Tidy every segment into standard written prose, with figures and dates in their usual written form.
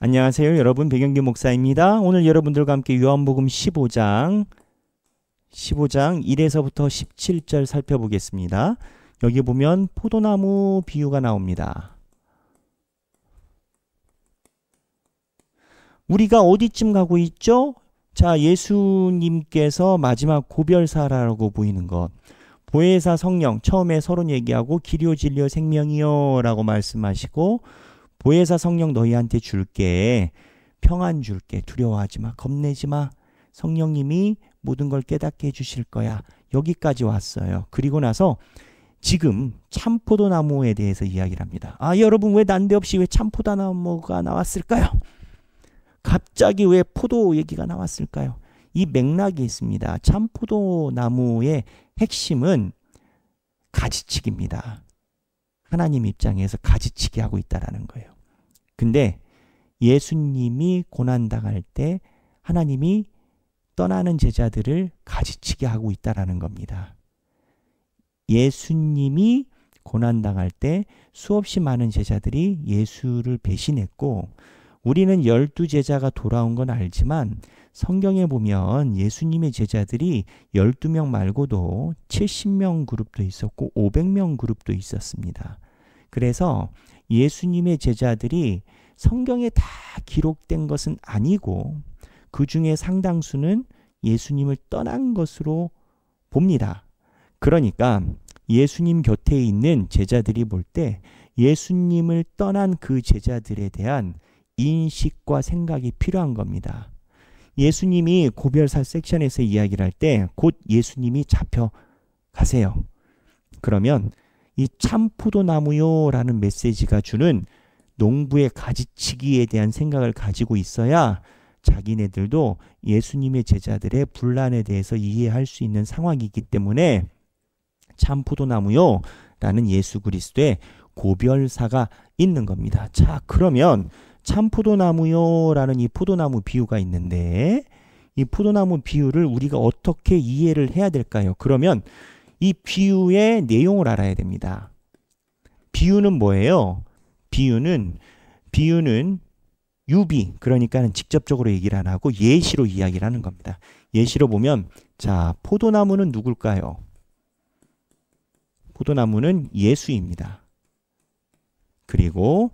안녕하세요. 여러분, 백영규 목사입니다. 오늘 여러분들과 함께 요한복음 15장 1에서부터 17절 살펴보겠습니다. 여기 보면 포도나무 비유가 나옵니다. 우리가 어디쯤 가고 있죠? 자, 예수님께서 마지막 고별사라고 보이는 것. 보혜사 성령, 처음에 서론 얘기하고 길이요 진리요 생명이요 라고 말씀하시고, 보혜사 성령 너희한테 줄게, 평안 줄게, 두려워하지 마, 겁내지 마, 성령님이 모든 걸 깨닫게 해주실 거야. 여기까지 왔어요. 그리고 나서 지금 참포도나무에 대해서 이야기를 합니다. 여러분, 왜 난데없이 왜 참포도나무가 나왔을까요? 갑자기 왜 포도 얘기가 나왔을까요? 이 맥락이 있습니다. 참포도나무의 핵심은 가지치기입니다. 하나님 입장에서 가지치기 하고 있다라는 거예요. 근데 예수님이 고난당할 때 하나님이 떠나는 제자들을 가지치기 하고 있다라는 겁니다. 예수님이 고난당할 때 수없이 많은 제자들이 예수를 배신했고, 우리는 12제자가 돌아온 건 알지만 성경에 보면 예수님의 제자들이 12명 말고도 70명 그룹도 있었고 500명 그룹도 있었습니다. 그래서 예수님의 제자들이 성경에 다 기록된 것은 아니고 그 중에 상당수는 예수님을 떠난 것으로 봅니다. 그러니까 예수님 곁에 있는 제자들이 볼 때 예수님을 떠난 그 제자들에 대한 인식과 생각이 필요한 겁니다. 예수님이 고별사 섹션에서 이야기를 할 때 곧 예수님이 잡혀가세요. 그러면 이 참포도나무요 라는 메시지가 주는 농부의 가지치기에 대한 생각을 가지고 있어야 자기네들도 예수님의 제자들의 분란에 대해서 이해할 수 있는 상황이기 때문에 참포도나무요 라는 예수 그리스도의 고별사가 있는 겁니다. 자, 그러면 참포도나무요 라는 이 포도나무 비유가 있는데 이 포도나무 비유를 우리가 어떻게 이해를 해야 될까요? 그러면 이 비유의 내용을 알아야 됩니다. 비유는 뭐예요? 비유는 유비, 그러니까 직접적으로 얘기를 안 하고 예시로 이야기를 하는 겁니다. 예시로 보면, 자, 포도나무는 누굴까요? 포도나무는 예수입니다. 그리고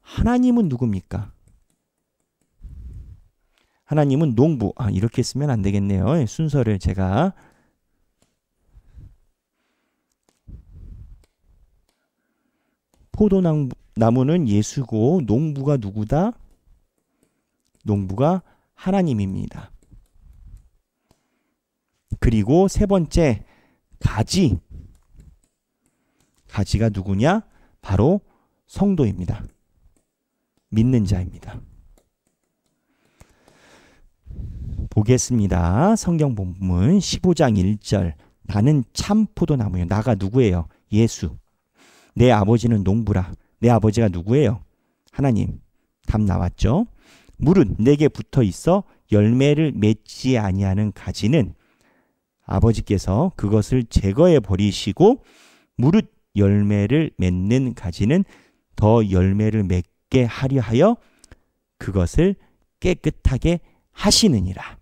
하나님은 누굽니까? 하나님은 농부. 이렇게 쓰면 안 되겠네요. 순서를 제가 포도나무는 예수고 농부가 누구다? 농부가 하나님입니다. 그리고 세 번째, 가지가 누구냐? 바로 성도입니다. 믿는 자입니다. 보겠습니다. 성경 본문 15장 1절. 나는 참 포도나무요. 나가 누구예요? 예수. 내 아버지는 농부라. 내 아버지가 누구예요? 하나님. 답 나왔죠? 물은 내게 붙어 있어 열매를 맺지 아니하는 가지는 아버지께서 그것을 제거해 버리시고, 무릇 열매를 맺는 가지는 더 열매를 맺게 하려 하여 그것을 깨끗하게 하시느니라.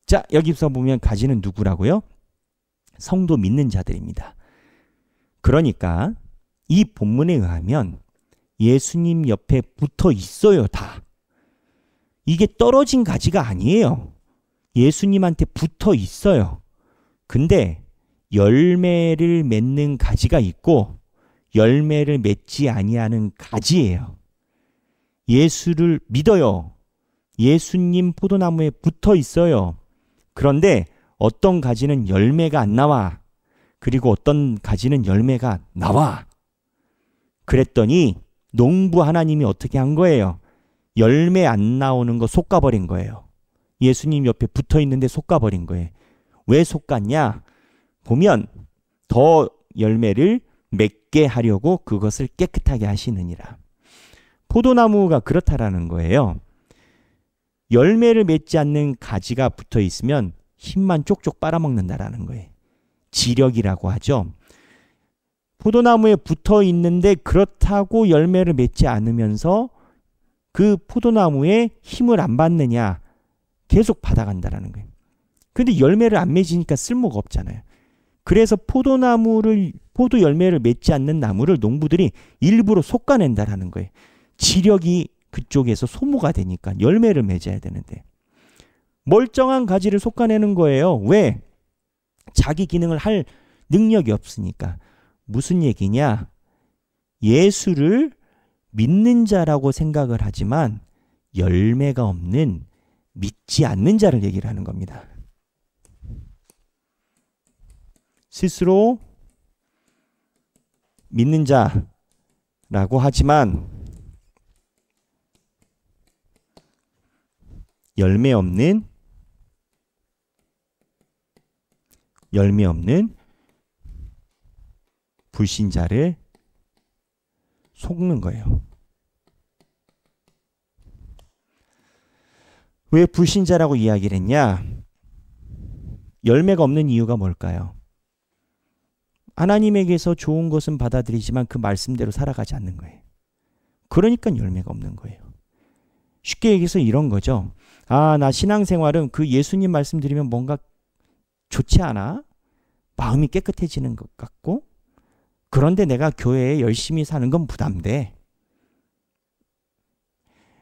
자, 여기서 보면 가지는 누구라고요? 성도 믿는 자들입니다. 그러니까 이 본문에 의하면 예수님 옆에 붙어 있어요, 다. 이게 떨어진 가지가 아니에요. 예수님한테 붙어 있어요. 근데 열매를 맺는 가지가 있고 열매를 맺지 아니하는 가지예요. 예수를 믿어요. 예수님 포도나무에 붙어 있어요. 그런데 어떤 가지는 열매가 안 나와. 그리고 어떤 가지는 열매가 나와. 그랬더니 농부 하나님이 어떻게 한 거예요? 열매 안 나오는 거 솎아버린 거예요. 예수님 옆에 붙어 있는데 솎아버린 거예요. 왜 솎았냐? 보면 더 열매를 맺게 하려고 그것을 깨끗하게 하시느니라. 포도나무가 그렇다라는 거예요. 열매를 맺지 않는 가지가 붙어 있으면 힘만 쪽쪽 빨아먹는다라는 거예요. 지력이라고 하죠. 포도나무에 붙어 있는데 그렇다고 열매를 맺지 않으면서 그 포도나무에 힘을 안 받느냐? 계속 받아간다라는 거예요. 근데 열매를 안 맺으니까 쓸모가 없잖아요. 그래서 포도 열매를 맺지 않는 나무를 농부들이 일부러 솎아낸다라는 거예요. 지력이 그쪽에서 소모가 되니까 열매를 맺어야 되는데 멀쩡한 가지를 솎아내는 거예요. 왜? 자기 기능을 할 능력이 없으니까. 무슨 얘기냐? 예수를 믿는 자라고 생각을 하지만 열매가 없는 믿지 않는 자를 얘기를 하는 겁니다. 스스로 믿는 자라고 하지만 열매 없는 불신자를 속는 거예요. 왜 불신자라고 이야기를 했냐? 열매가 없는 이유가 뭘까요? 하나님에게서 좋은 것은 받아들이지만 그 말씀대로 살아가지 않는 거예요. 그러니까 열매가 없는 거예요. 쉽게 얘기해서 이런 거죠. 아, 나 신앙생활은 그 예수님 말씀 들으면 뭔가 좋지 않아? 마음이 깨끗해지는 것 같고 그런데 내가 교회에 열심히 사는 건 부담돼.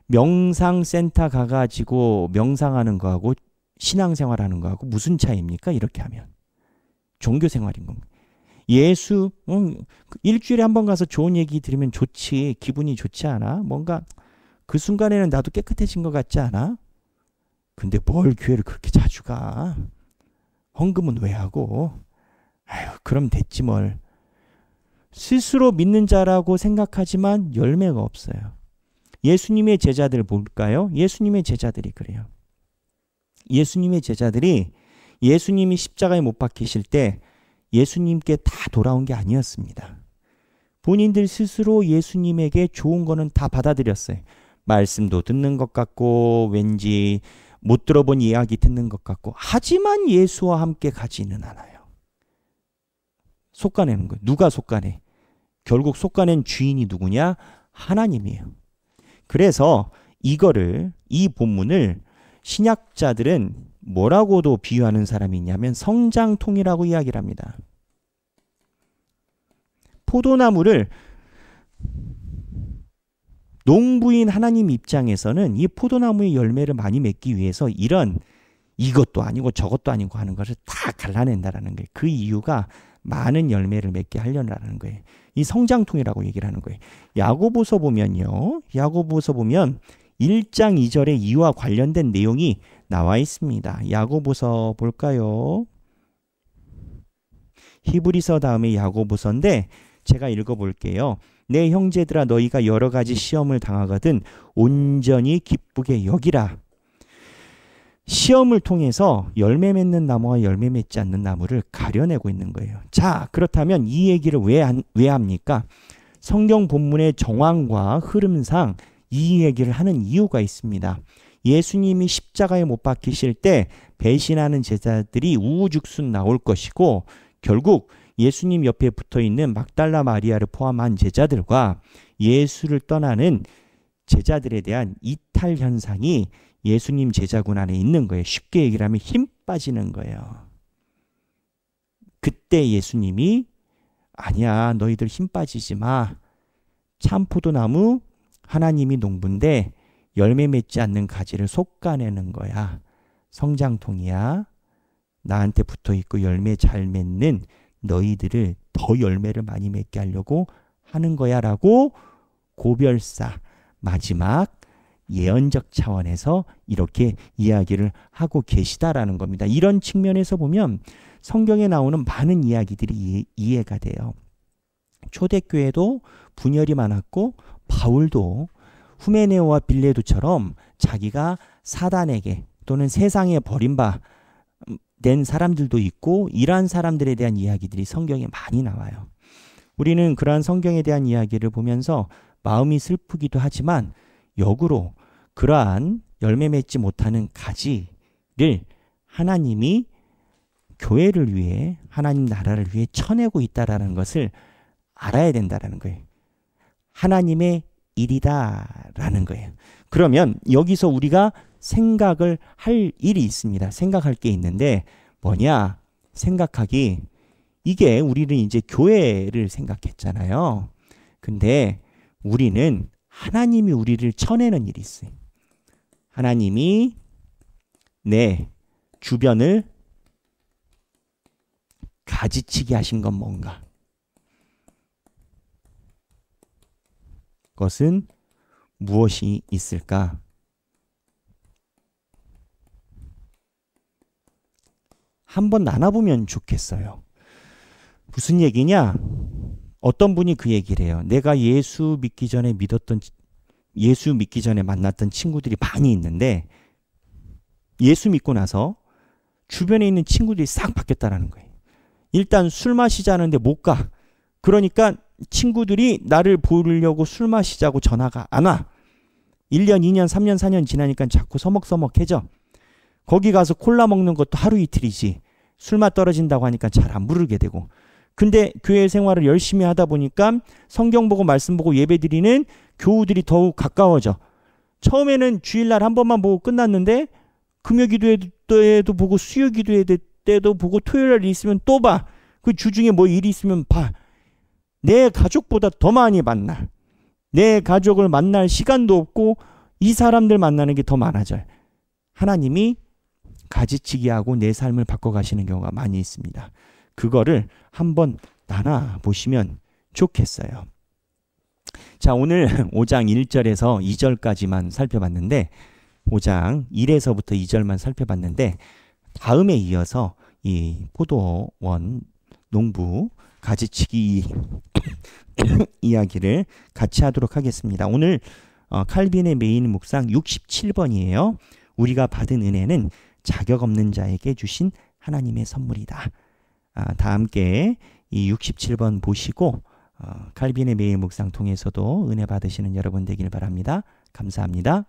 명상센터 가가지고 명상하는 거하고 신앙생활하는 거하고 무슨 차이입니까? 이렇게 하면. 종교생활인 겁니다. 예수, 일주일에 한 번 가서 좋은 얘기 들으면 좋지. 기분이 좋지 않아? 뭔가 그 순간에는 나도 깨끗해진 것 같지 않아? 근데 뭘 교회를 그렇게 자주 가? 헌금은 왜 하고? 아유, 그럼 됐지 뭘. 스스로 믿는 자라고 생각하지만 열매가 없어요. 예수님의 제자들 볼까요? 예수님의 제자들이 그래요. 예수님의 제자들이 예수님이 십자가에 못 박히실 때 예수님께 다 돌아온 게 아니었습니다. 본인들 스스로 예수님에게 좋은 거는 다 받아들였어요. 말씀도 듣는 것 같고 왠지 못 들어본 이야기 듣는 것 같고 하지만 예수와 함께 가지는 않아요. 솎아내는 거예요. 누가 솎아내? 결국 솎아낸 주인이 누구냐? 하나님이에요. 그래서 이 본문을 신약자들은 뭐라고도 비유하는 사람이 있냐면 성장통이라고 이야기를 합니다. 포도나무를 농부인 하나님 입장에서는 이 포도나무의 열매를 많이 맺기 위해서 이것도 아니고 저것도 아니고 하는 것을 다 갈라낸다라는 거예요. 그 이유가 많은 열매를 맺게 하려는 거예요. 이 성장통이라고 얘기를 하는 거예요. 야고보서 보면 1장 2절의 이와 관련된 내용이 나와 있습니다. 야고보서 볼까요? 히브리서 다음에 야고보서인데 제가 읽어볼게요. 내 형제들아 너희가 여러 가지 시험을 당하거든 온전히 기쁘게 여기라. 시험을 통해서 열매 맺는 나무와 열매 맺지 않는 나무를 가려내고 있는 거예요. 자, 그렇다면 이 얘기를 왜 합니까? 성경 본문의 정황과 흐름상 이 얘기를 하는 이유가 있습니다. 예수님이 십자가에 못 박히실 때 배신하는 제자들이 우후죽순 나올 것이고 결국 예수님 옆에 붙어있는 막달라 마리아를 포함한 제자들과 예수를 떠나는 제자들에 대한 이탈 현상이 예수님 제자군 안에 있는 거예요. 쉽게 얘기를 하면 힘 빠지는 거예요. 그때 예수님이 아니야 너희들 힘 빠지지 마. 참포도나무 하나님이 농부인데 열매 맺지 않는 가지를 솎아내는 거야. 성장통이야. 나한테 붙어있고 열매 잘 맺는 너희들을 더 열매를 많이 맺게 하려고 하는 거야 라고 고별사 마지막 예언적 차원에서 이렇게 이야기를 하고 계시다라는 겁니다. 이런 측면에서 보면 성경에 나오는 많은 이야기들이 이해가 돼요. 초대교회도 분열이 많았고 바울도 후메네오와 빌레도처럼 자기가 사단에게 또는 세상에 버림받은 사람들도 있고 이러한 사람들에 대한 이야기들이 성경에 많이 나와요. 우리는 그러한 성경에 대한 이야기를 보면서 마음이 슬프기도 하지만 역으로 그러한 열매 맺지 못하는 가지를 하나님이 교회를 위해 하나님 나라를 위해 쳐내고 있다라는 것을 알아야 된다라는 거예요. 하나님의 일이다 라는 거예요. 그러면 여기서 우리가 생각을 할 일이 있습니다. 생각할 게 있는데 뭐냐? 생각하기, 이게 우리는 이제 교회를 생각했잖아요. 근데 우리는 하나님이 우리를 쳐내는 일이 있어요. 하나님이 내 주변을 가지치게 하신 건 뭔가? 그것은 무엇이 있을까? 한번 나눠보면 좋겠어요. 무슨 얘기냐? 어떤 분이 그 얘기를 해요. 내가 예수 믿기 전에 만났던 친구들이 많이 있는데 예수 믿고 나서 주변에 있는 친구들이 싹 바뀌었다라는 거예요. 일단 술 마시자는데 못 가. 그러니까 친구들이 나를 보려고 술 마시자고 전화가 안 와. 1년, 2년, 3년, 4년 지나니까 자꾸 서먹서먹해져. 거기 가서 콜라 먹는 것도 하루 이틀이지. 술맛 떨어진다고 하니까 잘 안 부르게 되고. 근데 교회 생활을 열심히 하다 보니까 성경 보고 말씀 보고 예배 드리는 교우들이 더욱 가까워져. 처음에는 주일날 한 번만 보고 끝났는데 금요 기도회 때도 보고 수요 기도회 때도 보고 토요일날 있으면 또 봐. 그 주중에 뭐 일이 있으면 봐. 내 가족보다 더 많이 만나. 내 가족을 만날 시간도 없고 이 사람들 만나는 게 더 많아져요. 하나님이 가지치기 하고 내 삶을 바꿔가시는 경우가 많이 있습니다. 그거를 한번 나눠보시면 좋겠어요. 자, 오늘 5장 1절에서 2절까지만 살펴봤는데 5장 1에서부터 2절만 살펴봤는데 다음에 이어서 이 포도원 농부 가지치기 이야기를 같이 하도록 하겠습니다. 오늘 칼빈의 메인 묵상 67번이에요. 우리가 받은 은혜는 자격 없는 자에게 주신 하나님의 선물이다. 다 함께 이 67번 보시고 칼빈의 메인 묵상 통해서도 은혜 받으시는 여러분 되길 바랍니다. 감사합니다.